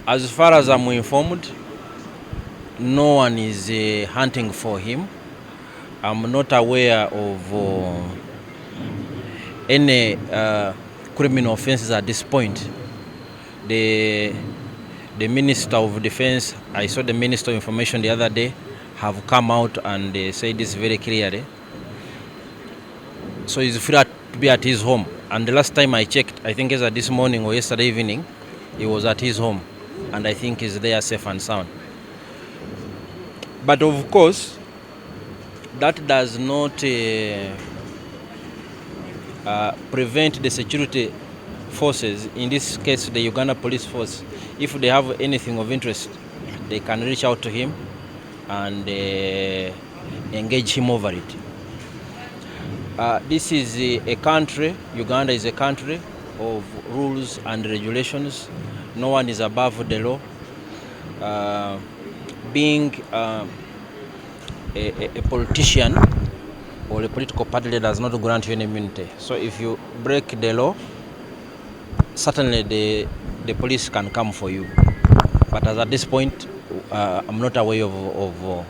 As far as I'm informed, no one is hunting for him. I'm not aware of any criminal offenses at this point. The Minister of Defense, I saw the Minister of Information the other day, have come out and said this very clearly. So he's free to be at his home. And the last time I checked, I think either this morning or yesterday evening, he was at his home. And I think he's there safe and sound. But of course, that does not prevent the security forces, in this case the Uganda Police Force, if they have anything of interest, they can reach out to him and engage him over it. This is a country, Uganda is a country of rules and regulations. No one is above the law. Being a politician or a political party does not grant you any immunity. So if you break the law, certainly the police can come for you. But as at this point, I'm not aware of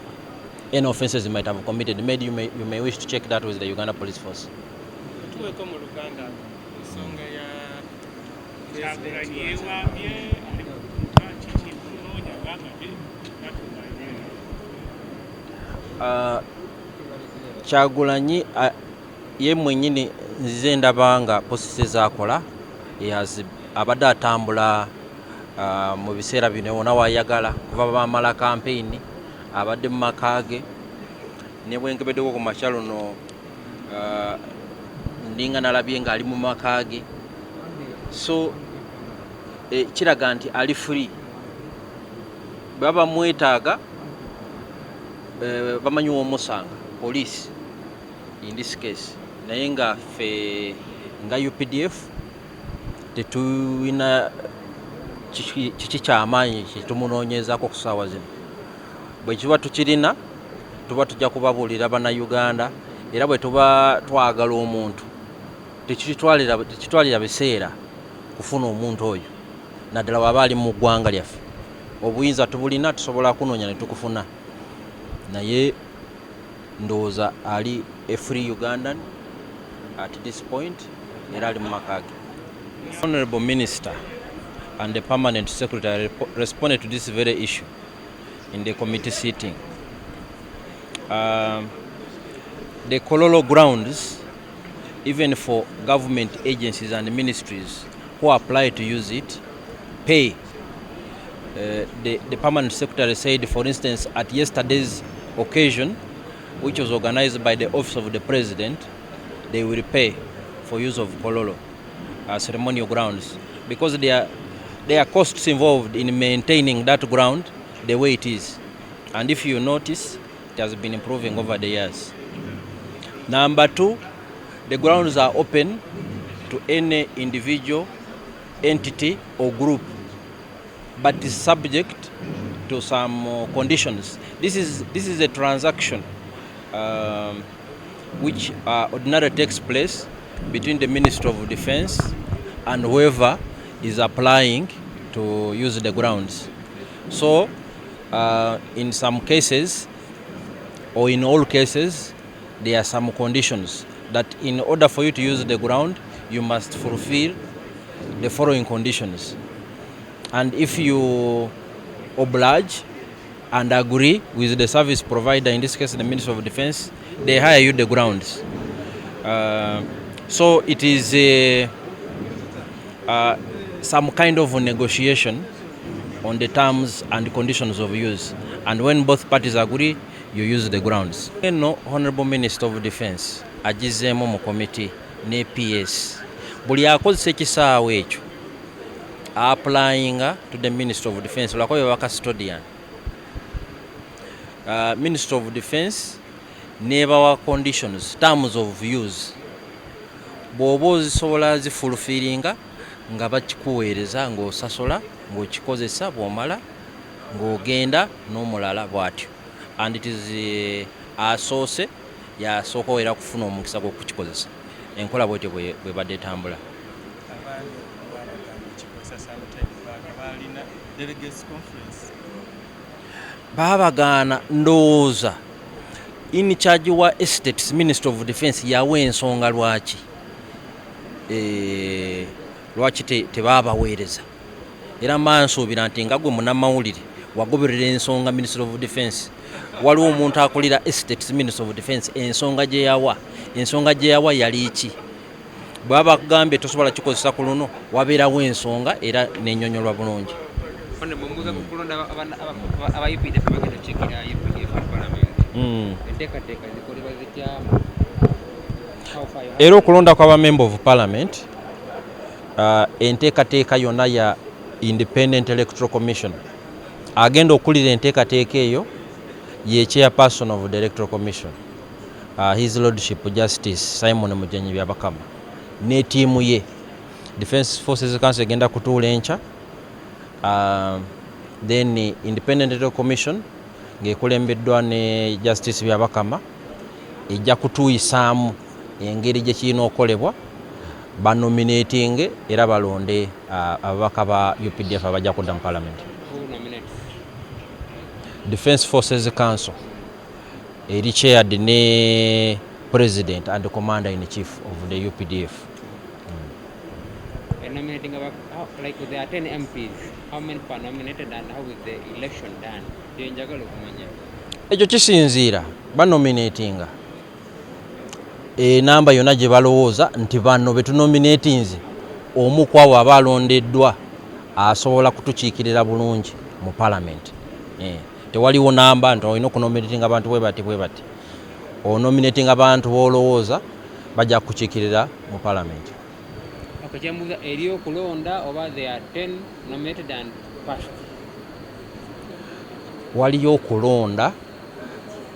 any offenses you might have committed. Maybe you may wish to check that with the Uganda Police Force. Kyagulanyi ye mwenyini nzize ndaba nga posisi z'akola abadde atambula mu biseera bino wona wayagala kuva bamala kampeyini abadde mu maka ge ne bwenkebeddeko ku makya luno ndinga nalabye ng'ali mu maka ge, so kiraga nti ali free. Baba mwetaaga bamanyi womusanga police in this case, naye nga ffe nga UPDF tetulina kiki kyamaanyi kyetumunoonyezaako ku ssaawa zino. Bwe kiba tukirina tuba tujja kubabuulira bannayuganda, era bwe tuba twagala omuntu tekitwalira biseera kufuna omuntu oyo, naddala waba ali mu ggwanga lyaffe. Obuyinza tubulina, tusobola kunoonya ne tukufuna, naye ndowooza ali a free Ugandan at this point, era ali mu maka ge. Honorable Minister and the Permanent Secretary responded to this very issue in the committee sitting. The Colo grounds, even for government agencies and ministries who apply to use it, pay. The Permanent Secretary said, for instance, at yesterday's occasion, which was organized by the Office of the President, they will pay for use of Colo ceremonial grounds, because there are costs involved in maintaining that ground the way it is. And if you notice, it has been improving over the years. Number two, the grounds are open to any individual, entity or group, but is subject to some conditions. This is a transaction which ordinarily takes place between the Minister of Defense and whoever is applying to use the grounds. So in some cases, or in all cases, there are some conditions that in order for you to use the ground, you must fulfill the following conditions. And if you oblige and agree with the service provider, in this case the Ministry of Defense, they hire you the grounds. So it is some kind of a negotiation on the terms and conditions of use. And when both parties agree, you use the grounds. No, Honorable Minister of Defense agizeemu mu committee ne PS. Buli akozesa ekisaawe ekyo applying to the Minister of Defense, lwakoyo wa custodian. Minister of Defense nebawa conditions, terms of use. Bw'oba ozisobola zifulfiringa nga bakikuweereza ng'osasula ng'okikozesa bw'omala ng'ogenda n'omulala bw'atyo. And it is asoose yasooka era kufuna omukisa gw'okukikozesa. Enkola bw'etyo bw'ebadde etambula. Delegates conference. Babagana ndowooza in charge wa estates Minister of Defence yawe ensonga lwaki tebabaweereza era mansuubira nti nga gwe munnamawulire wagoberera ensonga Minister of Defence waliwo omuntu akulira estates Minister of Defence ensonga gye yawa yali ki bwaba kugambye tosobola kikozesa ku luno wabeerawo ensonga era n'ennyonnyolwa bulungi. Era okulonda kw'aba member of parliament enteekateeka yonna ya Independent Electoral Commission agenda okulira enteekateeka eyo ye chairperson of the Electoral Commission, His Lordship Justice Simon Mujenyi Byabakama ne tiimu ye Defence Forces Council egenda kutuula enkya, then Independent Electoral Commission ng'ekulembeddwa ne Justice Byabakama ejja kutuuyisaamu engeri gye kirina okukolebwa banominating era balonde ababaka ba UPDF abajja kudda mu parliament. Defence Forces Council eri chaired ne President and Commander in Chief of the UPDF. Nominating about like there are 10 MPs, how many are nominated and how is the election done? Ekyo kisinziira banominatinga enamba yonna gye balowooza nti bano betunominatinze omu ku abo abalondeddwa asobola kutukiikirira bulungi mu parliament. Tewaliwo namba nti olina okunominatinga abantu bwe bati onominatinga abantu boolowooza bajja kukiikirira mu parliament. Okujembuza eriyo kulonda oba there are 10 nominated and passed. Waliyo okulonda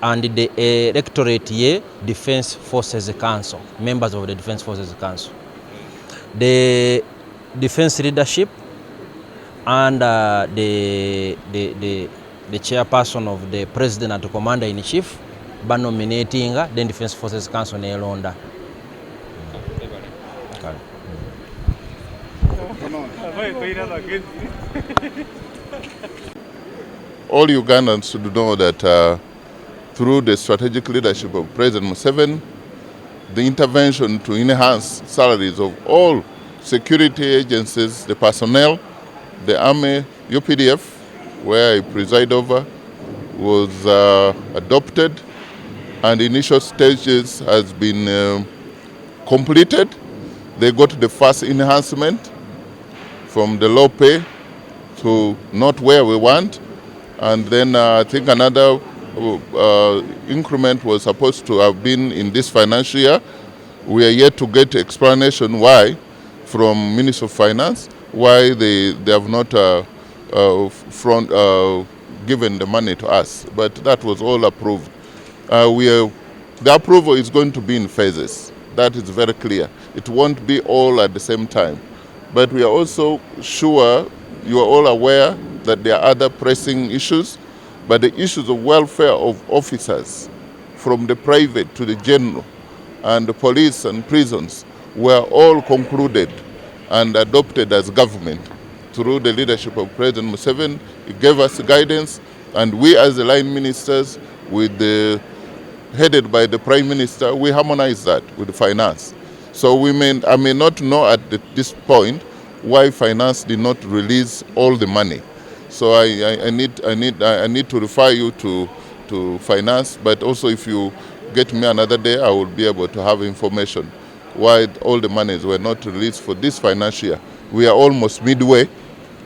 and the electorate ye Defence Forces Council, members of the Defence Forces Council, the defence leadership and the chairperson of the President and Commander in Chief by nominating the Defence Forces Council nelonda. All Ugandans should know that through the strategic leadership of President Museveni, the intervention to enhance salaries of all security agencies, the personnel, the Army, UPDF, where I preside over, was adopted, and initial stages has been completed. They got the first enhancement from the low pay to not where we want, and then I think another increment was supposed to have been in this financial year. We are yet to get explanation why from Minister of Finance, why they have not given the money to us, but that was all approved. The approval is going to be in phases. That is very clear. It won't be all at the same time. But we are also sure, you are all aware that there are other pressing issues, but the issues of welfare of officers from the private to the general and the police and prisons were all concluded and adopted as government through the leadership of President Museveni. He gave us guidance, and we as the line ministers headed by the Prime Minister, we harmonize that with the finance. So I may not know at this point why finance did not release all the money. So I need to refer you to finance, but also if you get me another day, I will be able to have information why all the monies were not released for this financial year. We are almost midway,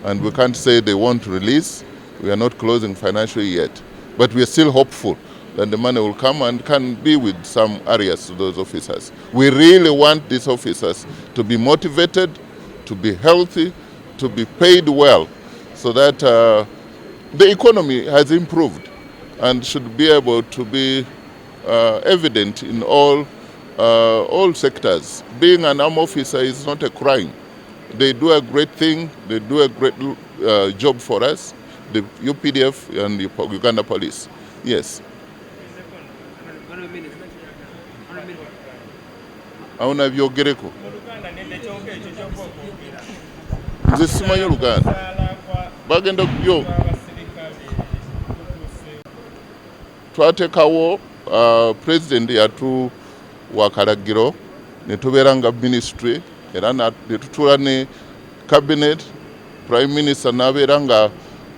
and we can't say they won't release. We are not closing financial year yet, but we are still hopeful that the money will come and can be with some areas to those officers. We really want these officers to be motivated, to be healthy, to be paid well, so that the economy has improved and should be able to be evident in all sectors. Being an armed officer is not a crime. They do a great thing, they do a great job for us, the UPDF and the Uganda Police. Yes. Auna byogereko nze simanyi Oluganda. bagenda yo twateekawo president yatu wakalagiro ne tubeera nga ministry era ne tutuula ne cabinet prime minister n'abeera nga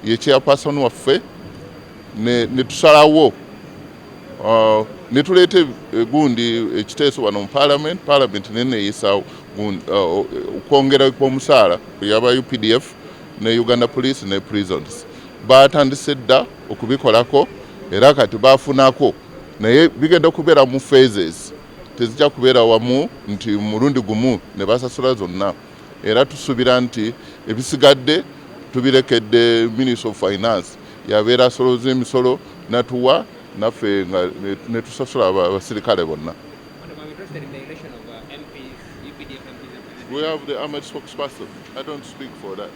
ye chairperson waffe ne tusalawo ne tuleeta gundi ekiteeso wano mu parliament neneeyisa okwongera kw'omusaala yaba UPDF ne Uganda Police ne prisons baatandise dda okubikolako era kati baafunako naye bigenda kubeera mu phases tezijja kubeera wamu nti mulundi gumu ne basasula zonna era tusuubira nti ebisigadde tubirekedde Minister of Finance yabeera asoloza emisolo natuwa naffe nga ne tusasula abasirikale bonna. We have the armored spokesperson. I don't speak for that.